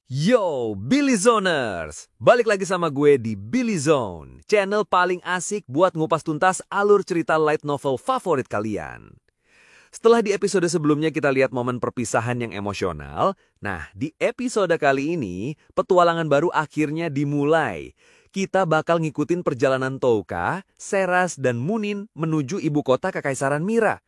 Yo, Billy Zoners! Balik lagi sama gue di Billy Zone, channel paling asik buat ngupas tuntas alur cerita light novel favorit kalian. Setelah di episode sebelumnya kita lihat momen perpisahan yang emosional, nah di episode kali ini, petualangan baru akhirnya dimulai. Kita bakal ngikutin perjalanan Touka, Seras, dan Munin menuju ibu kota Kekaisaran Mira.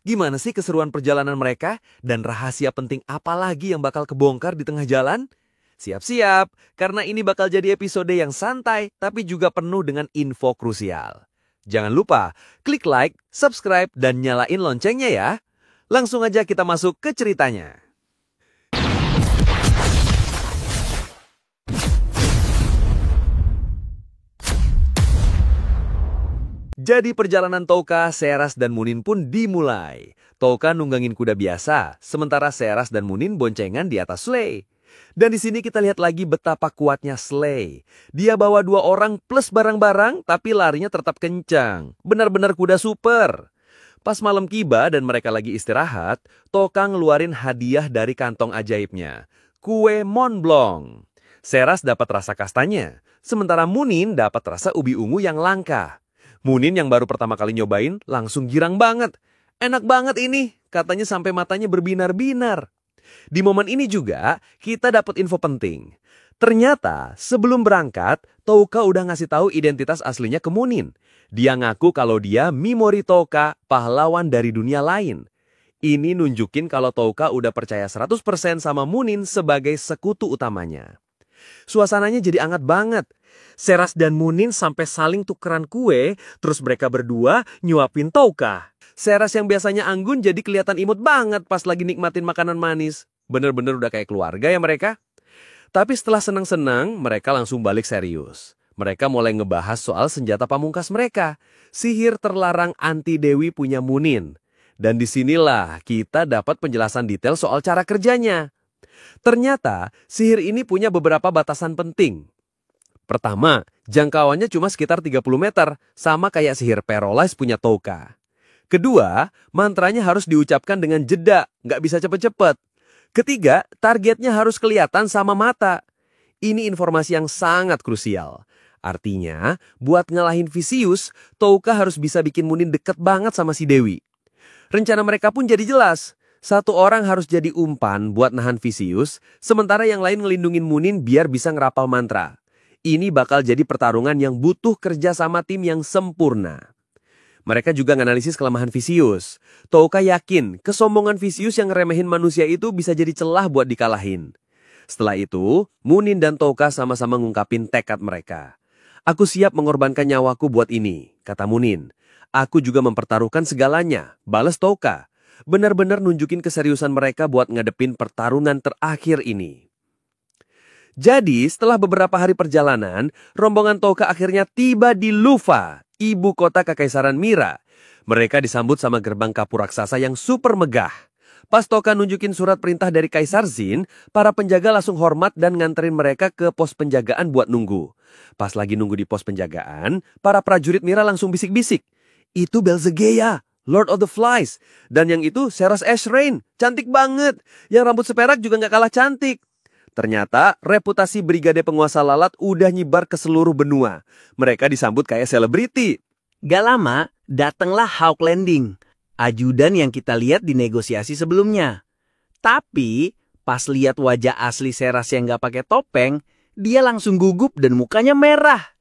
Gimana sih keseruan perjalanan mereka? Dan rahasia penting apa lagi yang bakal kebongkar di tengah jalan? Siap-siap, karena ini bakal jadi episode yang santai tapi juga penuh dengan info krusial. Jangan lupa, klik like, subscribe, dan nyalain loncengnya ya. Langsung aja kita masuk ke ceritanya. Jadi perjalanan Touka, Seras, dan Munin pun dimulai. Touka nunggangin kuda biasa, sementara Seras dan Munin boncengan di atas sleigh. Dan di sini kita lihat lagi betapa kuatnya sleigh. Dia bawa 2 orang plus barang-barang, tapi larinya tetap kencang. Benar-benar kuda super. Pas malam tiba dan mereka lagi istirahat, Touka ngeluarin hadiah dari kantong ajaibnya. Kue Mont Blanc. Seras dapat rasa kastanya, sementara Munin dapat rasa ubi ungu yang langka. Munin yang baru pertama kali nyobain langsung girang banget. Enak banget ini, katanya sampai matanya berbinar-binar. Di momen ini juga kita dapat info penting. Ternyata sebelum berangkat, Touka udah ngasih tahu identitas aslinya ke Munin. Dia ngaku kalau dia Mimori Touka, pahlawan dari dunia lain. Ini nunjukin kalau Touka udah percaya 100% sama Munin sebagai sekutu utamanya. Suasananya jadi hangat banget. Seras dan Munin sampai saling tukeran kue, terus mereka berdua nyuapin Touka. Seras yang biasanya anggun jadi kelihatan imut banget pas lagi nikmatin makanan manis. Bener-bener udah kayak keluarga ya mereka. Tapi setelah senang-senang, mereka langsung balik serius. Mereka mulai ngebahas soal senjata pamungkas mereka. Sihir terlarang anti Dewi punya Munin. Dan disinilah kita dapat penjelasan detail soal cara kerjanya. Ternyata, sihir ini punya beberapa batasan penting. Pertama, jangkauannya cuma sekitar 30 meter, sama kayak sihir Paralyze punya Touka. Kedua, mantranya harus diucapkan dengan jeda, nggak bisa cepet-cepet. Ketiga, targetnya harus kelihatan sama mata. Ini informasi yang sangat krusial. Artinya, buat ngalahin Vicious, Touka harus bisa bikin Munin deket banget sama si Dewi. Rencana mereka pun jadi jelas. 1 orang harus jadi umpan buat nahan Vicious, sementara yang lain ngelindungin Munin biar bisa ngerapal mantra. Ini bakal jadi pertarungan yang butuh kerja sama tim yang sempurna. Mereka juga nganalisis kelemahan Vicious. Touka yakin kesombongan Vicious yang ngeremehin manusia itu bisa jadi celah buat dikalahin. Setelah itu, Munin dan Touka sama-sama ngungkapin tekad mereka. Aku siap mengorbankan nyawaku buat ini, kata Munin. Aku juga mempertaruhkan segalanya, balas Touka. Benar-benar nunjukin keseriusan mereka buat ngadepin pertarungan terakhir ini. Jadi, setelah beberapa hari perjalanan, rombongan Touka akhirnya tiba di Lufa, ibu kota Kekaisaran Mira. Mereka disambut sama gerbang kapur raksasa yang super megah. Pas Touka nunjukin surat perintah dari Kaisar Jin, para penjaga langsung hormat dan nganterin mereka ke pos penjagaan buat nunggu. Pas lagi nunggu di pos penjagaan, para prajurit Mira langsung bisik-bisik. Itu Belzegeya, Lord of the Flies. Dan yang itu Seras Ashrain, cantik banget. Yang rambut seperak juga nggak kalah cantik. Ternyata reputasi brigade penguasa lalat udah nyebar ke seluruh benua. Mereka disambut kayak selebriti. Gak lama, datanglah Hawk Landing, ajudan yang kita lihat di negosiasi sebelumnya. Tapi, pas lihat wajah asli Seras yang gak pakai topeng, dia langsung gugup dan mukanya merah.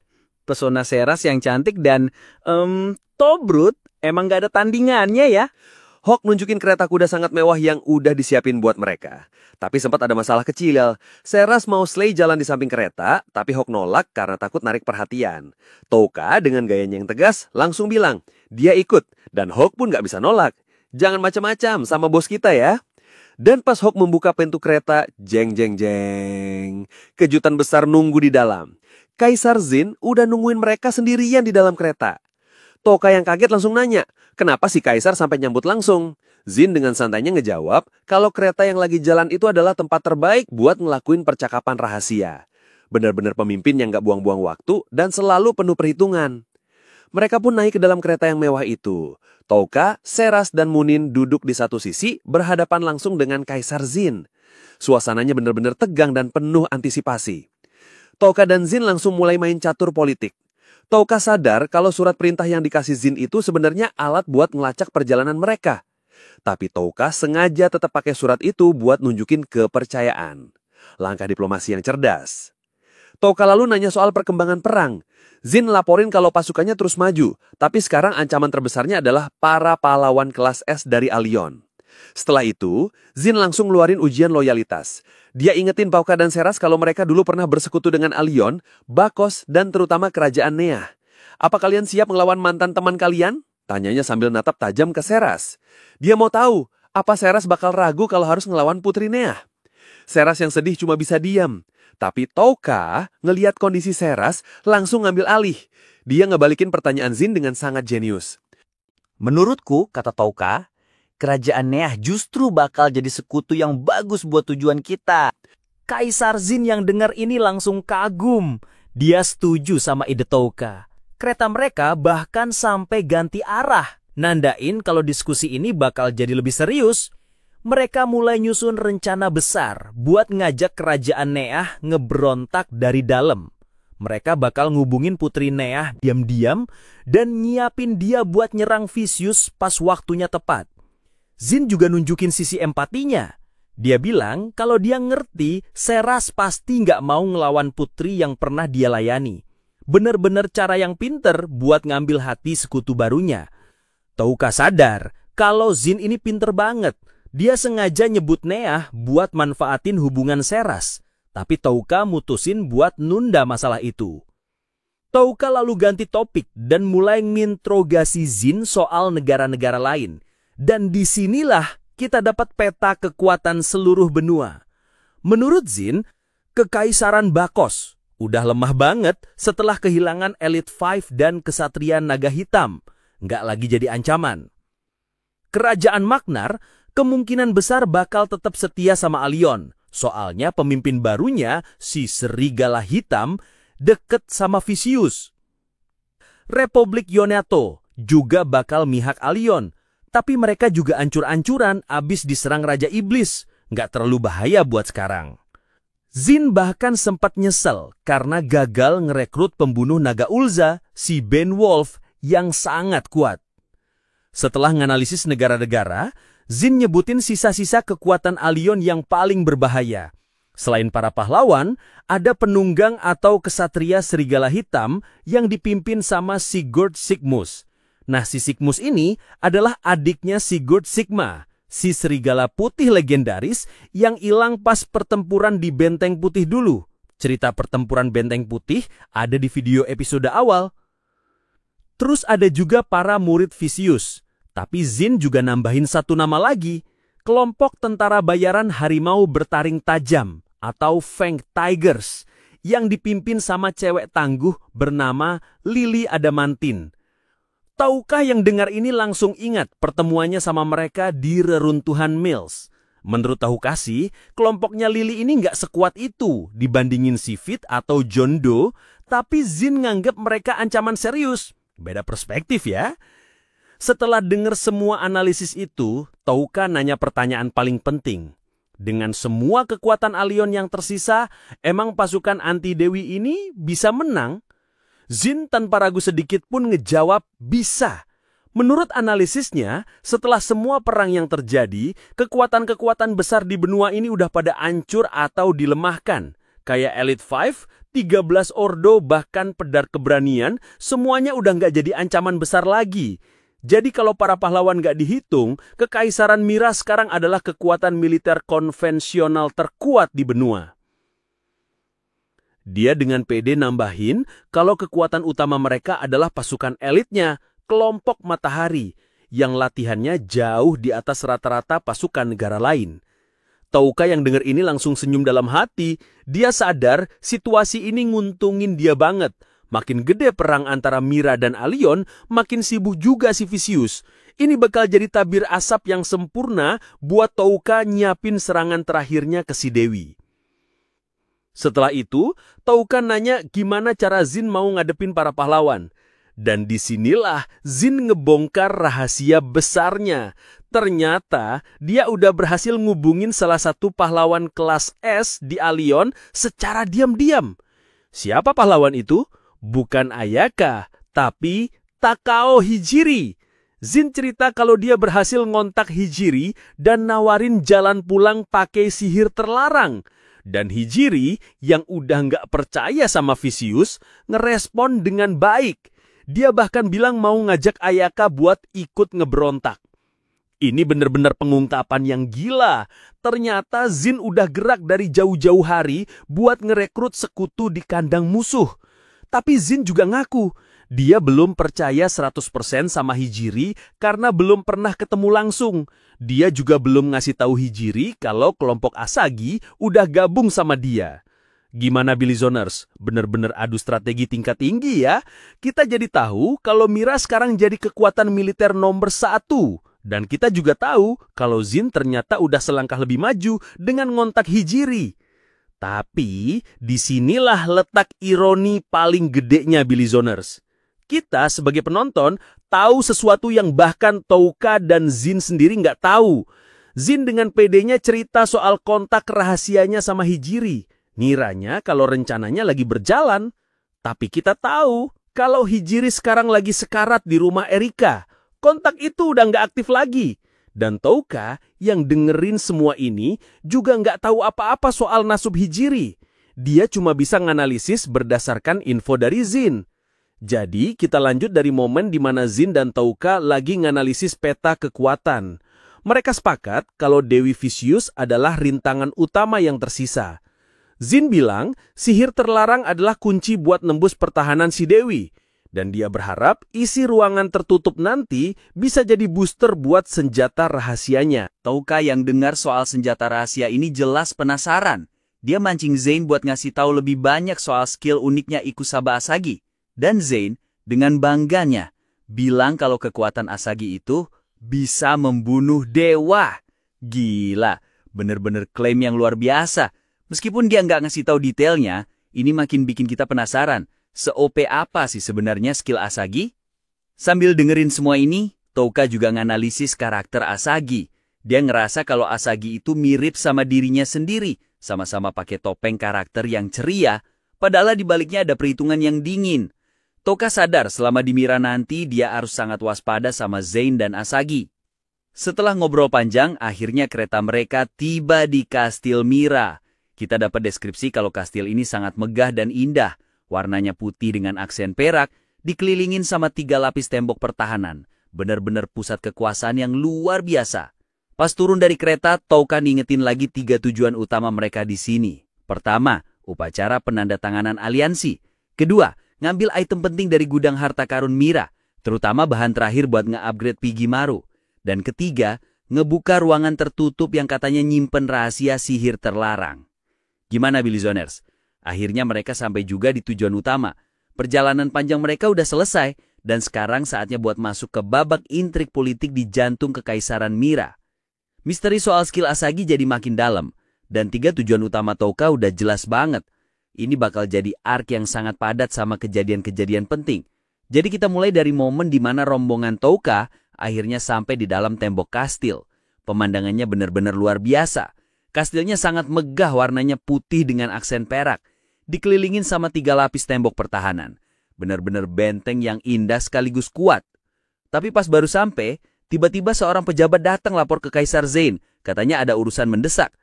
Pesona Seras yang cantik dan, Tobrut emang gak ada tandingannya ya. Hawk nunjukin kereta kuda sangat mewah yang udah disiapin buat mereka. Tapi sempat ada masalah kecil. Seras mau sleigh jalan di samping kereta, tapi Hawk nolak karena takut narik perhatian. Touka dengan gayanya yang tegas langsung bilang, dia ikut. Dan Hawk pun gak bisa nolak. Jangan macam-macam sama bos kita ya. Dan pas Hawk membuka pintu kereta, jeng jeng jeng. Kejutan besar nunggu di dalam. Kaisar Jin udah nungguin mereka sendirian di dalam kereta. Touka yang kaget langsung nanya, kenapa si Kaisar sampai nyambut langsung? Jin dengan santainya ngejawab, kalau kereta yang lagi jalan itu adalah tempat terbaik buat ngelakuin percakapan rahasia. Benar-benar pemimpin yang gak buang-buang waktu dan selalu penuh perhitungan. Mereka pun naik ke dalam kereta yang mewah itu. Touka, Seras, dan Munin duduk di satu sisi berhadapan langsung dengan Kaisar Jin. Suasananya benar-benar tegang dan penuh antisipasi. Touka dan Jin langsung mulai main catur politik. Touka sadar kalau surat perintah yang dikasih Jin itu sebenarnya alat buat ngelacak perjalanan mereka. Tapi Touka sengaja tetap pakai surat itu buat nunjukin kepercayaan. Langkah diplomasi yang cerdas. Touka lalu nanya soal perkembangan perang. Jin laporin kalau pasukannya terus maju, tapi sekarang ancaman terbesarnya adalah para pahlawan kelas S dari Allion. Setelah itu, Jin langsung ngeluarin ujian loyalitas. Dia ingetin Pauka dan Seras kalau mereka dulu pernah bersekutu dengan Allion, Bakos, dan terutama kerajaan Neah. Apa kalian siap ngelawan mantan teman kalian? Tanyanya sambil natap tajam ke Seras. Dia mau tahu, apa Seras bakal ragu kalau harus ngelawan Putri Neah? Seras yang sedih cuma bisa diam. Tapi Touka ngelihat kondisi Seras langsung ngambil alih. Dia ngebalikin pertanyaan Jin dengan sangat jenius. Menurutku, kata Touka, kerajaan Neah justru bakal jadi sekutu yang bagus buat tujuan kita. Kaisar Jin yang dengar ini langsung kagum. Dia setuju sama ide Touka. Kereta mereka bahkan sampai ganti arah. Nandain kalau diskusi ini bakal jadi lebih serius. Mereka mulai nyusun rencana besar buat ngajak kerajaan Neah ngeberontak dari dalam. Mereka bakal ngubungin Putri Neah diam-diam dan nyiapin dia buat nyerang Vicious pas waktunya tepat. Jin juga nunjukin sisi empatinya. Dia bilang kalau dia ngerti Seras pasti nggak mau ngelawan putri yang pernah dia layani. Bener-bener cara yang pinter buat ngambil hati sekutu barunya. Touka sadar kalau Jin ini pinter banget. Dia sengaja nyebut Neah buat manfaatin hubungan Seras. Tapi Touka mutusin buat nunda masalah itu. Touka lalu ganti topik dan mulai nginterogasi Jin soal negara-negara lain. Dan disinilah kita dapat peta kekuatan seluruh benua. Menurut Jin, Kekaisaran Bakos udah lemah banget setelah kehilangan Elite Five dan Kesatria Naga Hitam. Nggak lagi jadi ancaman. Kerajaan Magnar kemungkinan besar bakal tetap setia sama Allion. Soalnya pemimpin barunya, si Serigala Hitam, deket sama Vicious. Republik Yonato juga bakal mihak Allion. Tapi mereka juga ancur-ancuran abis diserang Raja Iblis. Nggak terlalu bahaya buat sekarang. Jin bahkan sempat nyesel karena gagal ngerekrut pembunuh naga Ulza, si Ben Wolf, yang sangat kuat. Setelah nganalisis negara-negara, Jin nyebutin sisa-sisa kekuatan Allion yang paling berbahaya. Selain para pahlawan, ada penunggang atau kesatria Serigala Hitam yang dipimpin sama Sigurd Sigmus. Nah, si Sigmus ini adalah adiknya Sigurd Sigma, si serigala putih legendaris yang hilang pas pertempuran di Benteng Putih dulu. Cerita pertempuran Benteng Putih ada di video episode awal. Terus ada juga para murid Vicious. Tapi Jin juga nambahin satu nama lagi, kelompok tentara bayaran harimau bertaring tajam atau Fang Tigers yang dipimpin sama cewek tangguh bernama Lily Adamantin. Tahukah yang dengar ini langsung ingat pertemuannya sama mereka di reruntuhan Mills? Menurut Tahukah sih, kelompoknya Lily ini nggak sekuat itu dibandingin Sivit atau John Doe, tapi Jin nganggap mereka ancaman serius. Beda perspektif ya. Setelah dengar semua analisis itu, Touka nanya pertanyaan paling penting. Dengan semua kekuatan Allion yang tersisa, emang pasukan anti Dewi ini bisa menang? Jin tanpa ragu sedikit pun ngejawab bisa. Menurut analisisnya, setelah semua perang yang terjadi, kekuatan-kekuatan besar di benua ini udah pada hancur atau dilemahkan. Kayak Elite Five, 13 Ordo, bahkan Pedar Keberanian, semuanya udah nggak jadi ancaman besar lagi. Jadi kalau para pahlawan nggak dihitung, Kekaisaran Mira sekarang adalah kekuatan militer konvensional terkuat di benua. Dia dengan pede nambahin kalau kekuatan utama mereka adalah pasukan elitnya, kelompok Matahari, yang latihannya jauh di atas rata-rata pasukan negara lain. Touka yang dengar ini langsung senyum dalam hati. Dia sadar situasi ini nguntungin dia banget. Makin gede perang antara Mira dan Allion, makin sibuk juga si Vicious. Ini bakal jadi tabir asap yang sempurna buat Touka nyiapin serangan terakhirnya ke si Dewi. Setelah itu, Touka nanya gimana cara Jin mau ngadepin para pahlawan. Dan disinilah Jin ngebongkar rahasia besarnya. Ternyata dia udah berhasil ngubungin salah satu pahlawan kelas S di Allion secara diam-diam. Siapa pahlawan itu? Bukan Ayaka, tapi Takao Hijiri. Jin cerita kalau dia berhasil ngontak Hijiri dan nawarin jalan pulang pakai sihir terlarang. Dan Hijiri yang udah nggak percaya sama Vicious ngerespon dengan baik. Dia bahkan bilang mau ngajak Ayaka buat ikut ngeberontak. Ini bener-bener pengungkapan yang gila. Ternyata Jin udah gerak dari jauh-jauh hari buat ngerekrut sekutu di kandang musuh. Tapi Jin juga ngaku, dia belum percaya 100% sama Hijiri karena belum pernah ketemu langsung. Dia juga belum ngasih tahu Hijiri kalau kelompok Asagi udah gabung sama dia. Gimana Billy Zoners? Bener-bener adu strategi tingkat tinggi ya. Kita jadi tahu kalau Mira sekarang jadi kekuatan militer nomor 1. Dan kita juga tahu kalau Jin ternyata udah selangkah lebih maju dengan ngontak Hijiri. Tapi disinilah letak ironi paling gedenya Billy Zoners. Kita sebagai penonton tahu sesuatu yang bahkan Touka dan Jin sendiri nggak tahu. Jin dengan pedenya cerita soal kontak rahasianya sama Hijiri. Ngiranya kalau rencananya lagi berjalan. Tapi kita tahu kalau Hijiri sekarang lagi sekarat di rumah Erika. Kontak itu udah nggak aktif lagi. Dan Touka yang dengerin semua ini juga nggak tahu apa-apa soal nasib Hijiri. Dia cuma bisa nganalisis berdasarkan info dari Jin. Jadi kita lanjut dari momen di mana Jin dan Touka lagi nganalisis peta kekuatan. Mereka sepakat kalau Dewi Vicious adalah rintangan utama yang tersisa. Jin bilang sihir terlarang adalah kunci buat nembus pertahanan si Dewi. Dan dia berharap isi ruangan tertutup nanti bisa jadi booster buat senjata rahasianya. Touka yang dengar soal senjata rahasia ini jelas penasaran. Dia mancing Zain buat ngasih tahu lebih banyak soal skill uniknya Ikusaba Asagi. Dan Zain dengan bangganya bilang kalau kekuatan Asagi itu bisa membunuh dewa. Gila, bener-bener klaim yang luar biasa. Meskipun dia nggak ngasih tahu detailnya, ini makin bikin kita penasaran. Se-OP apa sih sebenarnya skill Asagi? Sambil dengerin semua ini, Touka juga nganalisis karakter Asagi. Dia ngerasa kalau Asagi itu mirip sama dirinya sendiri, sama-sama pakai topeng karakter yang ceria, padahal di baliknya ada perhitungan yang dingin. Touka sadar selama di Mira nanti dia harus sangat waspada sama Zain dan Asagi. Setelah ngobrol panjang, akhirnya kereta mereka tiba di Kastil Mira. Kita dapat deskripsi kalau kastil ini sangat megah dan indah. Warnanya putih dengan aksen perak, dikelilingin sama 3 lapis tembok pertahanan. Benar-benar pusat kekuasaan yang luar biasa. Pas turun dari kereta, Touka ngingetin lagi 3 tujuan utama mereka di sini. Pertama, upacara penandatanganan aliansi. Kedua, ngambil item penting dari gudang harta karun Mira, terutama bahan terakhir buat nge-upgrade Pigimaru. Dan ketiga, ngebuka ruangan tertutup yang katanya nyimpen rahasia sihir terlarang. Gimana Billy Zoners? Akhirnya mereka sampai juga di tujuan utama. Perjalanan panjang mereka udah selesai, dan sekarang saatnya buat masuk ke babak intrik politik di jantung kekaisaran Mira. Misteri soal skill Asagi jadi makin dalam, dan 3 tujuan utama Touka udah jelas banget. Ini bakal jadi arc yang sangat padat sama kejadian-kejadian penting. Jadi kita mulai dari momen di mana rombongan Touka akhirnya sampai di dalam tembok kastil. Pemandangannya benar-benar luar biasa. Kastilnya sangat megah, warnanya putih dengan aksen perak. Dikelilingin sama 3 lapis tembok pertahanan. Benar-benar benteng yang indah sekaligus kuat. Tapi pas baru sampai, tiba-tiba seorang pejabat datang lapor ke Kaisar Zain. Katanya ada urusan mendesak.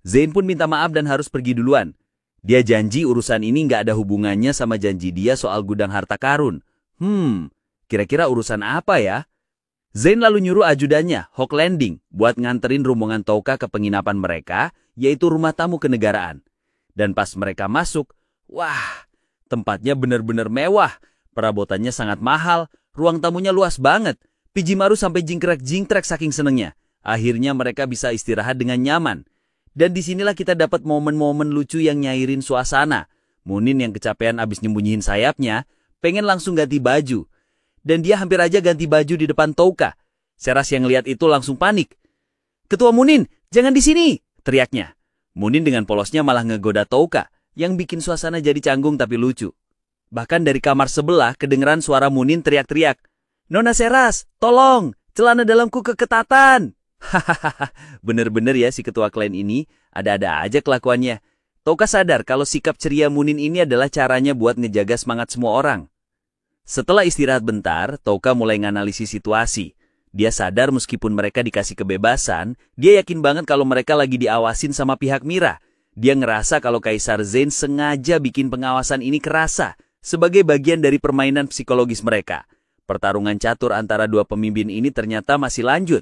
Zain pun minta maaf dan harus pergi duluan. Dia janji urusan ini nggak ada hubungannya sama janji dia soal gudang harta karun. Kira-kira urusan apa ya? Zain lalu nyuruh ajudannya, Hawk Landing, buat nganterin rombongan Touka ke penginapan mereka, yaitu rumah tamu kenegaraan. Dan pas mereka masuk, wah, tempatnya benar-benar mewah. Perabotannya sangat mahal, ruang tamunya luas banget. Pigimaru sampai jingkrak-jingkrak saking senengnya. Akhirnya mereka bisa istirahat dengan nyaman. Dan disinilah kita dapat momen-momen lucu yang nyairin suasana. Munin yang kecapean abis nyembunyiin sayapnya, pengen langsung ganti baju. Dan dia hampir aja ganti baju di depan Touka. Seras yang lihat itu langsung panik. "Ketua Munin, jangan di sini!" teriaknya. Munin dengan polosnya malah ngegoda Touka, yang bikin suasana jadi canggung tapi lucu. Bahkan dari kamar sebelah kedengeran suara Munin teriak-teriak, "Nona Seras, tolong! Celana dalamku keketatan!" Hahaha, bener-bener ya si ketua klan ini, ada-ada aja kelakuannya. Touka sadar kalau sikap ceria Munin ini adalah caranya buat ngejaga semangat semua orang. Setelah istirahat bentar, Touka mulai nganalisis situasi. Dia sadar meskipun mereka dikasih kebebasan, dia yakin banget kalau mereka lagi diawasin sama pihak Mira. Dia ngerasa kalau Kaisar Zain sengaja bikin pengawasan ini kerasa, sebagai bagian dari permainan psikologis mereka. Pertarungan catur antara dua pemimpin ini ternyata masih lanjut.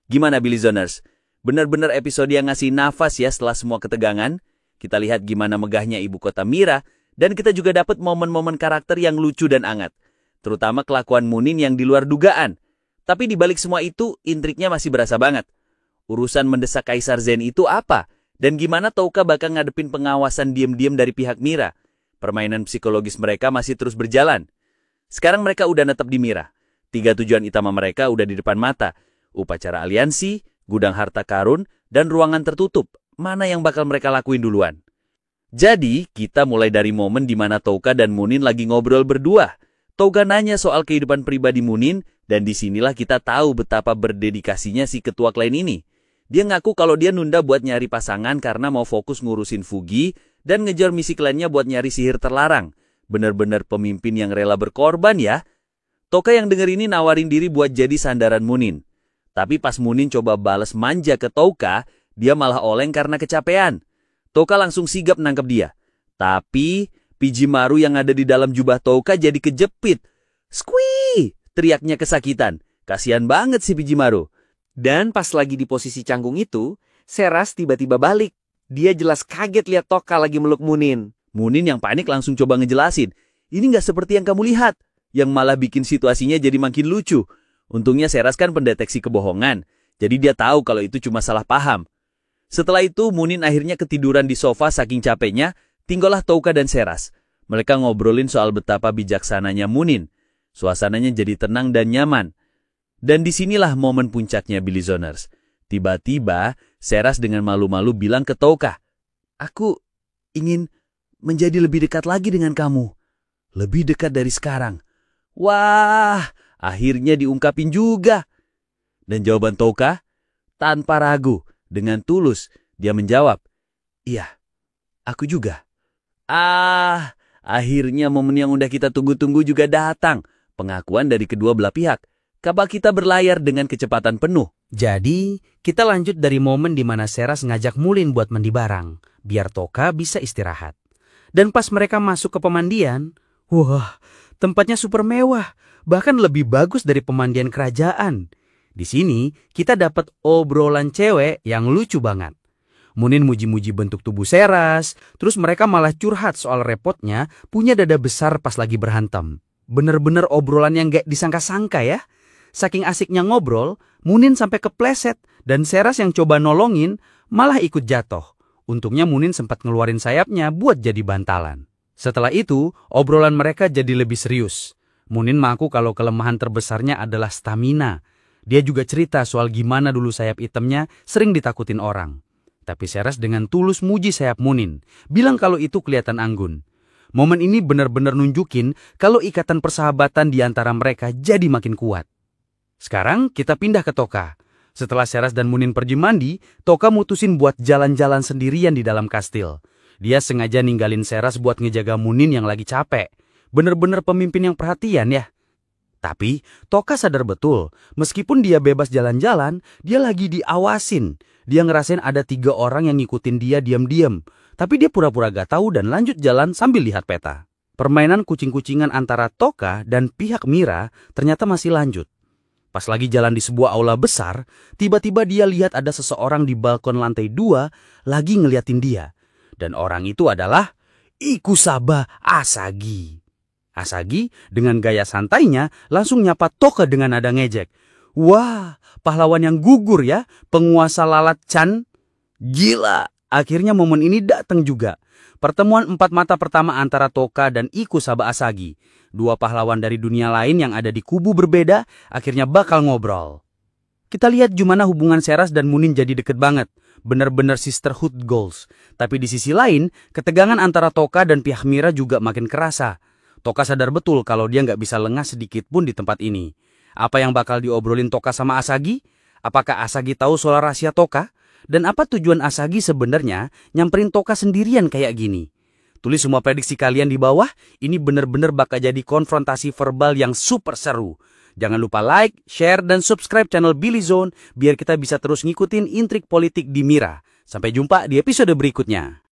Gimana Billy Zoners? Benar-benar episode yang ngasih nafas ya setelah semua ketegangan. Kita lihat gimana megahnya ibu kota Mira, dan kita juga dapat momen-momen karakter yang lucu dan hangat. Terutama kelakuan Munin yang di luar dugaan. Tapi di balik semua itu, intriknya masih berasa banget. Urusan mendesak Kaisar Zain itu apa? Dan gimana Touka bakal ngadepin pengawasan diam-diam dari pihak Mira? Permainan psikologis mereka masih terus berjalan. Sekarang mereka udah netep di Mira. 3 tujuan utama mereka udah di depan mata. Upacara aliansi, gudang harta karun, dan ruangan tertutup. Mana yang bakal mereka lakuin duluan? Jadi, kita mulai dari momen di mana Touka dan Munin lagi ngobrol berdua. Touka nanya soal kehidupan pribadi Munin, dan disinilah kita tahu betapa berdedikasinya si ketua klan ini. Dia ngaku kalau dia nunda buat nyari pasangan karena mau fokus ngurusin Fugi dan ngejar misi klannya buat nyari sihir terlarang. Bener-bener pemimpin yang rela berkorban ya. Touka yang denger ini nawarin diri buat jadi sandaran Munin. Tapi pas Munin coba bales manja ke Touka, dia malah oleng karena kecapean. Touka langsung sigap nangkep dia. Tapi Pijimaru yang ada di dalam jubah Touka jadi kejepit. "Squee!" teriaknya kesakitan. Kasian banget si Pijimaru. Dan pas lagi di posisi canggung itu, Seras tiba-tiba balik. Dia jelas kaget lihat Touka lagi meluk Munin. Munin yang panik langsung coba ngejelasin. "Ini nggak seperti yang kamu lihat." Yang malah bikin situasinya jadi makin lucu. Untungnya Seras kan pendeteksi kebohongan. Jadi dia tahu kalau itu cuma salah paham. Setelah itu Munin akhirnya ketiduran di sofa saking capeknya. Tinggallah Touka dan Seras. Mereka ngobrolin soal betapa bijaksananya Munin. Suasananya jadi tenang dan nyaman. Dan disinilah momen puncaknya Billy Zoners. Tiba-tiba Seras dengan malu-malu bilang ke Touka, "Aku ingin menjadi lebih dekat lagi dengan kamu. Lebih dekat dari sekarang." Wah, akhirnya diungkapin juga. Dan jawaban Touka, tanpa ragu, dengan tulus, dia menjawab, "Iya, aku juga." Akhirnya momen yang udah kita tunggu-tunggu juga datang. Pengakuan dari kedua belah pihak. Kapal kita berlayar dengan kecepatan penuh. Jadi, kita lanjut dari momen di mana Seras ngajak Munin buat mandi bareng, biar Touka bisa istirahat. Dan pas mereka masuk ke pemandian, wah, tempatnya super mewah, bahkan lebih bagus dari pemandian kerajaan. Di sini, kita dapat obrolan cewek yang lucu banget. Munin muji-muji bentuk tubuh Seras, terus mereka malah curhat soal repotnya punya dada besar pas lagi berhantam. Bener-bener obrolan yang gak disangka-sangka ya. Saking asiknya ngobrol, Munin sampai kepleset dan Seras yang coba nolongin malah ikut jatuh. Untungnya Munin sempat ngeluarin sayapnya buat jadi bantalan. Setelah itu, obrolan mereka jadi lebih serius. Munin mengaku kalau kelemahan terbesarnya adalah stamina. Dia juga cerita soal gimana dulu sayap hitamnya sering ditakutin orang. Tapi Seras dengan tulus muji sayap Munin, bilang kalau itu kelihatan anggun. Momen ini benar-benar nunjukin kalau ikatan persahabatan di antara mereka jadi makin kuat. Sekarang kita pindah ke Touka. Setelah Seras dan Munin pergi mandi, Touka mutusin buat jalan-jalan sendirian di dalam kastil. Dia sengaja ninggalin Seras buat ngejaga Munin yang lagi capek. Bener-bener pemimpin yang perhatian ya. Tapi Touka sadar betul, meskipun dia bebas jalan-jalan, dia lagi diawasin. Dia ngerasain ada 3 orang yang ngikutin dia diam-diam. Tapi dia pura-pura gak tahu dan lanjut jalan sambil lihat peta. Permainan kucing-kucingan antara Touka dan pihak Mira ternyata masih lanjut. Pas lagi jalan di sebuah aula besar, tiba-tiba dia lihat ada seseorang di balkon lantai 2 lagi ngeliatin dia. Dan orang itu adalah Ikusaba Asagi. Asagi dengan gaya santainya langsung nyapa Touka dengan nada ngejek. "Wah, pahlawan yang gugur ya, penguasa lalat Chan." Gila, akhirnya momen ini datang juga. Pertemuan 4 mata pertama antara Touka dan Ikusaba Asagi. 2 pahlawan dari dunia lain yang ada di kubu berbeda akhirnya bakal ngobrol. Kita lihat gimana hubungan Seras dan Munin jadi deket banget. Bener-bener sisterhood goals. Tapi di sisi lain, ketegangan antara Touka dan pihak Mira juga makin kerasa. Toka sadar betul kalau dia nggak bisa lengah sedikit pun di tempat ini. Apa yang bakal diobrolin Toka sama Asagi? Apakah Asagi tahu soal rahasia Toka? Dan apa tujuan Asagi sebenarnya nyamperin Toka sendirian kayak gini? Tulis semua prediksi kalian di bawah, ini bener-bener bakal jadi konfrontasi verbal yang super seru. Jangan lupa like, share, dan subscribe channel Billy Zone biar kita bisa terus ngikutin intrik politik di Mira. Sampai jumpa di episode berikutnya.